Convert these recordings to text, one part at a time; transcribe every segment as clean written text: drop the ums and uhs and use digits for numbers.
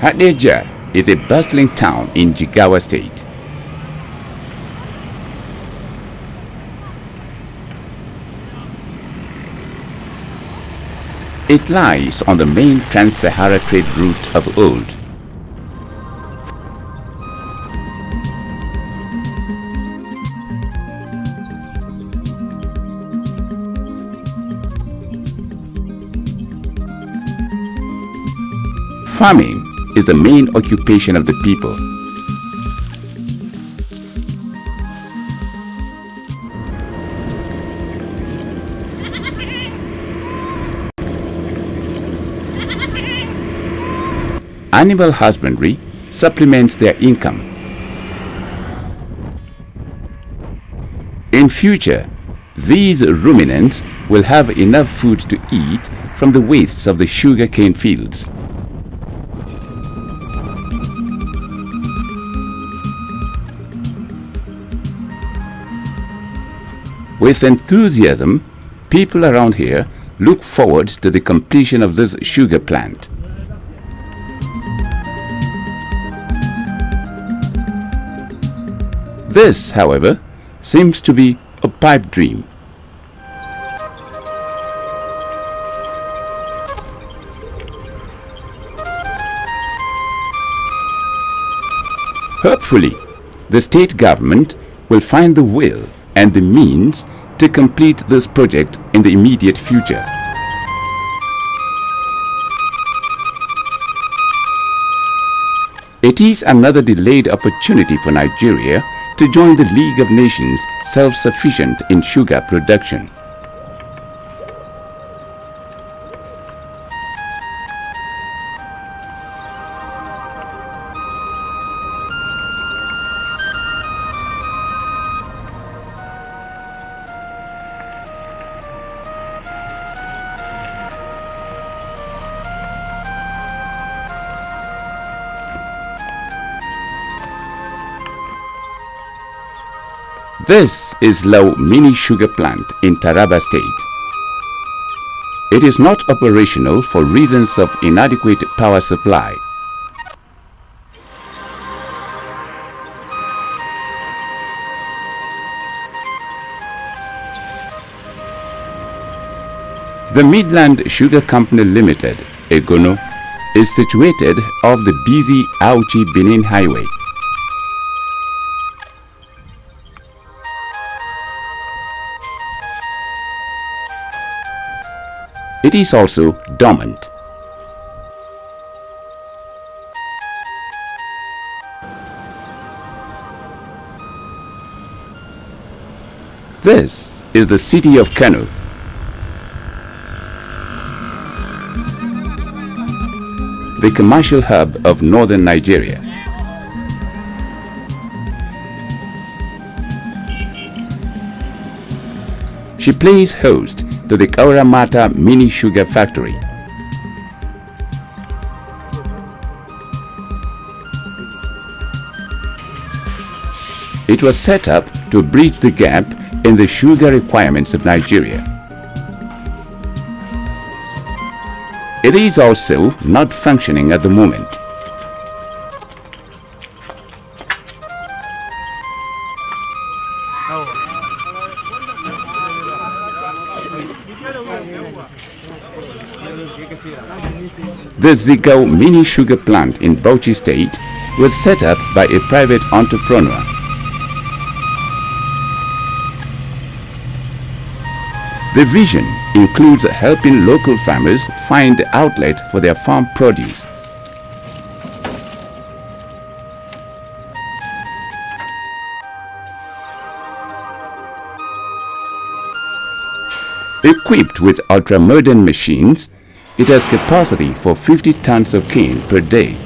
Hadeja is a bustling town in Jigawa State. It lies on the main Trans-Sahara trade route of old. Farming is the main occupation of the people. Animal husbandry supplements their income. In future, these ruminants will have enough food to eat from the wastes of the sugarcane fields. With enthusiasm, people around here look forward to the completion of this sugar plant. This, however, seems to be a pipe dream. Hopefully, the state government will find the will and the means to complete this project in the immediate future. It is another delayed opportunity for Nigeria to join the League of Nations self-sufficient in sugar production. This is Lau Mini Sugar Plant in Taraba State. It is not operational for reasons of inadequate power supply. The Midland Sugar Company Limited, Egono, is situated off the busy Auchi-Benin Highway. It is also dormant. This is the city of Kano. The commercial hub of northern Nigeria. She plays host to the Kauramata Mini Sugar Factory. It was set up to bridge the gap in the sugar requirements of Nigeria. It is also not functioning at the moment. The Zigao Mini Sugar Plant in Bauchi State was set up by a private entrepreneur. The vision includes helping local farmers find outlet for their farm produce. Equipped with ultra-modern machines, it has capacity for 50 tons of cane per day.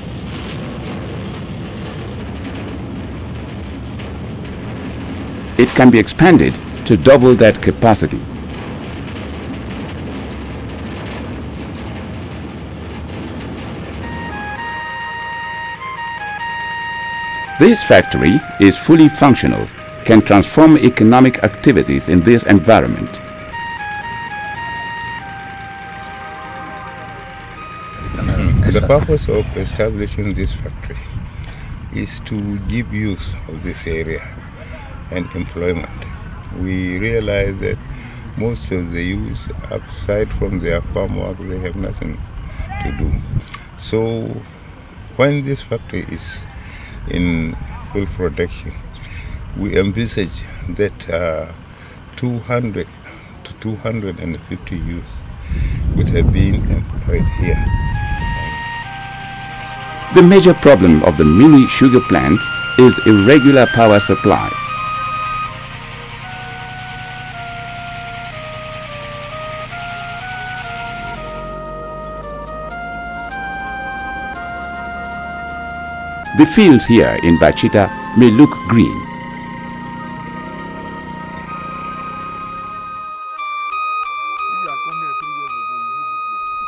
It can be expanded to double that capacity. This factory is fully functional, can transform economic activities in this environment. The purpose of establishing this factory is to give use of this area and employment. We realize that most of the youth, aside from their farm work, they have nothing to do. So when this factory is in full production, we envisage that 200 to 250 youth would have been employed here. The major problem of the mini sugar plants is irregular power supply. The fields here in Bachita may look green,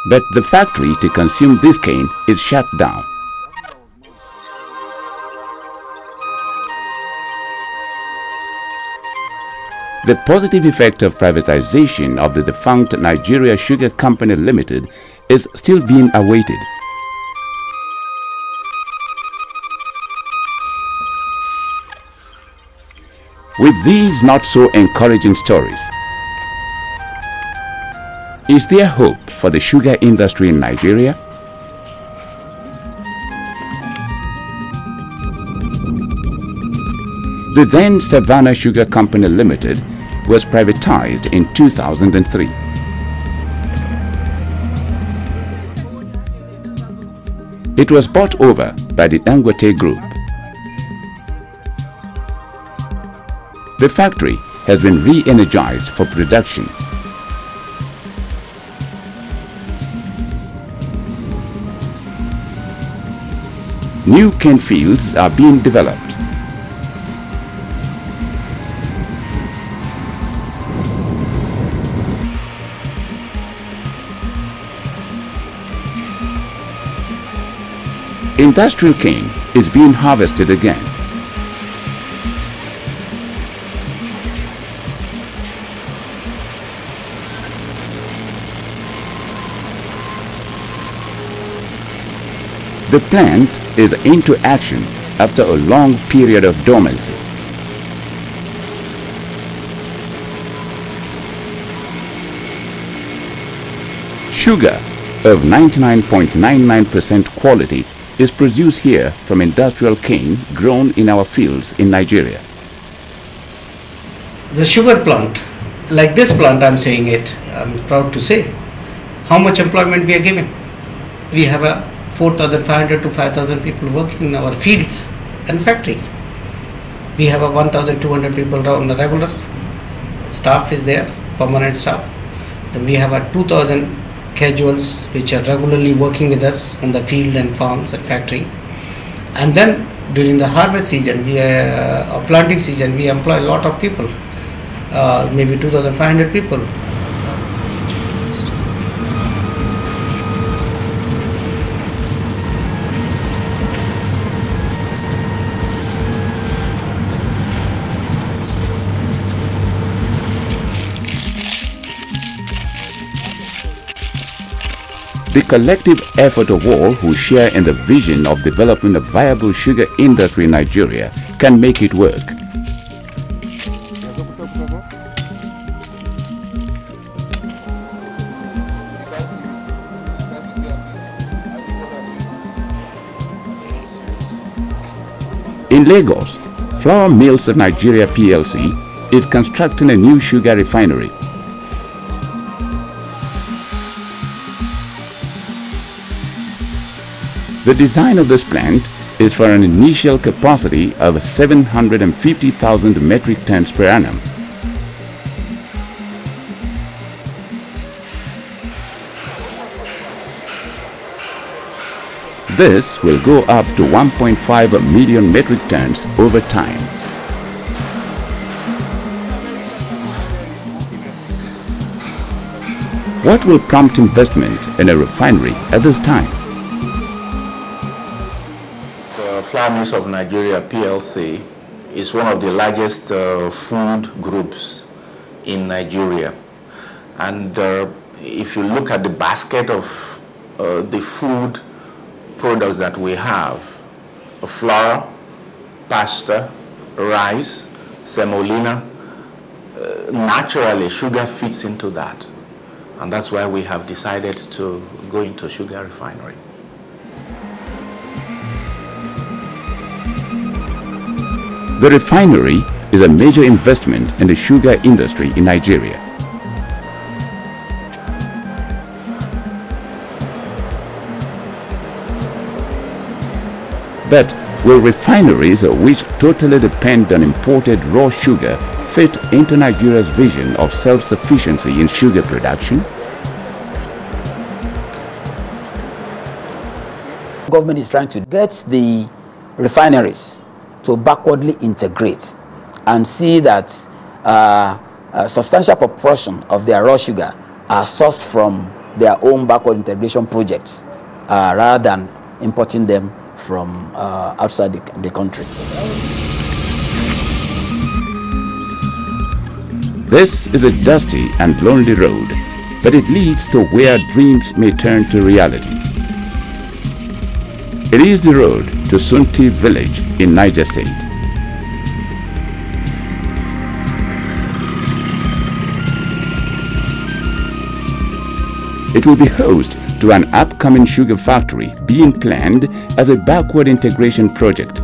but the factory to consume this cane is shut down. The positive effect of privatization of the defunct Nigeria Sugar Company Limited is still being awaited. With these not so encouraging stories, is there hope for the sugar industry in Nigeria? The then Savannah Sugar Company Limited was privatized in 2003. It was bought over by the Dangote Group. The factory has been re-energized for production. New cane fields are being developed. Industrial cane is being harvested again. The plant is into action after a long period of dormancy. Sugar of 99.99% quality is produced here from industrial cane grown in our fields in Nigeria. The sugar plant, like this plant, I'm saying it, I'm proud to say, how much employment we are giving. We have a 4,500 to 5,000 people working in our fields and factory. We have a 1,200 people on the regular staff is there, permanent staff. Then we have a 2,000 casuals which are regularly working with us on the field and farms and factory. And then during the harvest season, or planting season, we employ a lot of people, maybe 2,500 people. The collective effort of all who share in the vision of developing a viable sugar industry in Nigeria can make it work. In Lagos, Flour Mills of Nigeria PLC is constructing a new sugar refinery. The design of this plant is for an initial capacity of 750,000 metric tons per annum. This will go up to 1.5 million metric tons over time. What will prompt investment in a refinery at this time? Flour Mills of Nigeria PLC is one of the largest food groups in Nigeria, and if you look at the basket of the food products that we have, flour, pasta, rice, semolina, naturally sugar fits into that. And that's why we have decided to go into sugar refinery. The refinery is a major investment in the sugar industry in Nigeria. But will refineries which totally depend on imported raw sugar fit into Nigeria's vision of self-sufficiency in sugar production? The government is trying to get the refineries to backwardly integrate and see that a substantial proportion of their raw sugar are sourced from their own backward integration projects rather than importing them from outside the country. This is a dusty and lonely road, but it leads to where dreams may turn to reality. It is the road to Sunti village in Niger State. It will be host to an upcoming sugar factory being planned as a backward integration project.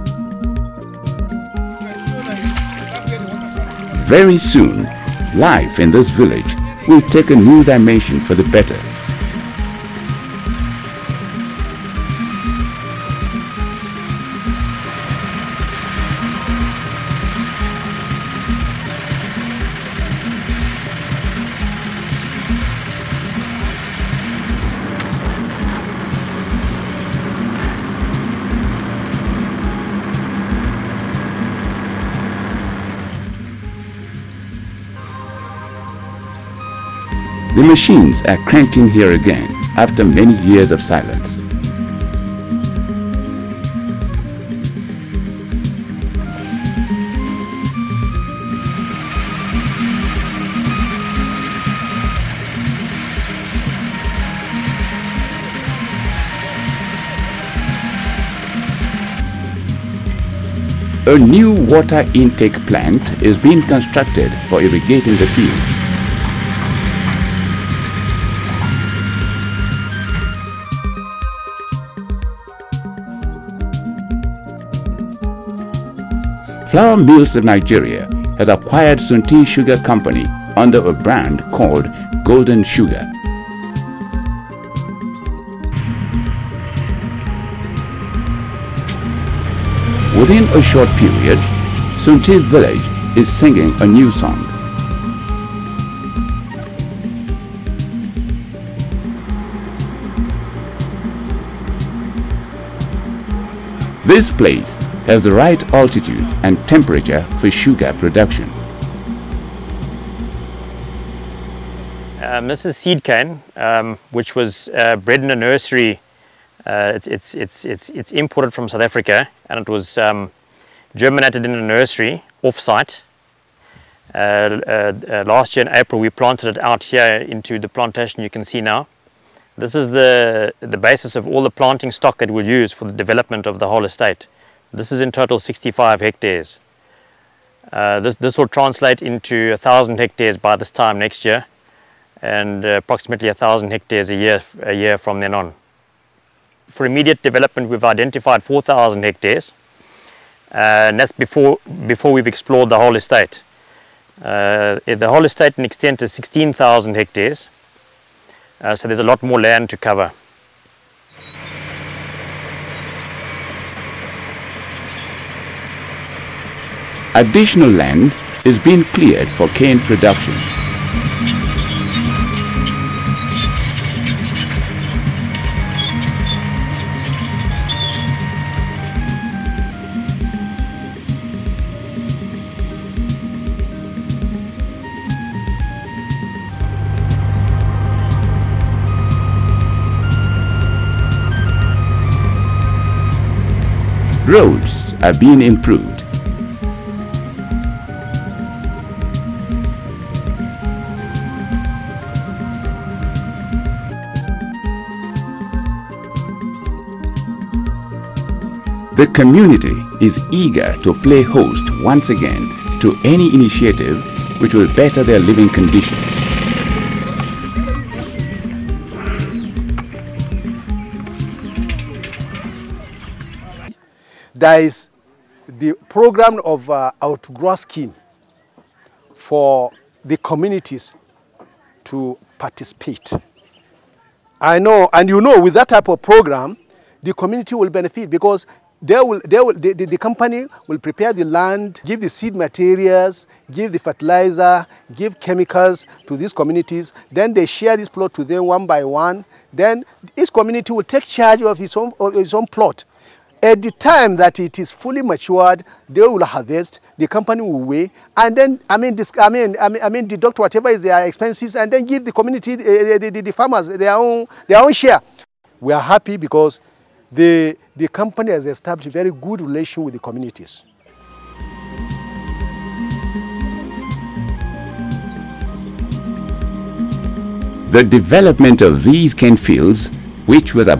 Very soon, life in this village will take a new dimension for the better. The machines are cranking here again after many years of silence. A new water intake plant is being constructed for irrigating the fields. Flour Mills of Nigeria has acquired Sunti Sugar Company under a brand called Golden Sugar. Within a short period, Sunti village is singing a new song. This place has the right altitude and temperature for sugar production. This is seed cane, which was bred in a nursery. It's imported from South Africa, and it was germinated in a nursery off-site. Last year in April, we planted it out here into the plantation you can see now. This is the basis of all the planting stock that we'll use for the development of the whole estate. This is in total 65 hectares. This will translate into 1,000 hectares by this time next year, and approximately 1,000 hectares a year from then on. For immediate development, we've identified 4,000 hectares, and that's before we've explored the whole estate. The whole estate in extent is 16,000 hectares, so there's a lot more land to cover. Additional land is being cleared for cane production. Roads are being improved. The community is eager to play host once again to any initiative which will better their living condition. There is the program of outgrow scheme for the communities to participate. I know, and you know, with that type of program, the community will benefit because the company will prepare the land, give the seed materials, give the fertilizer, give chemicals to these communities. Then they share this plot to them one by one. Then each community will take charge of its own plot. At the time that it is fully matured, they will harvest, the company will weigh, and then deduct whatever is their expenses, and then give the community, the farmers, their own share. We are happy because the company has established a very good relation with the communities. The development of these cane fields, which was a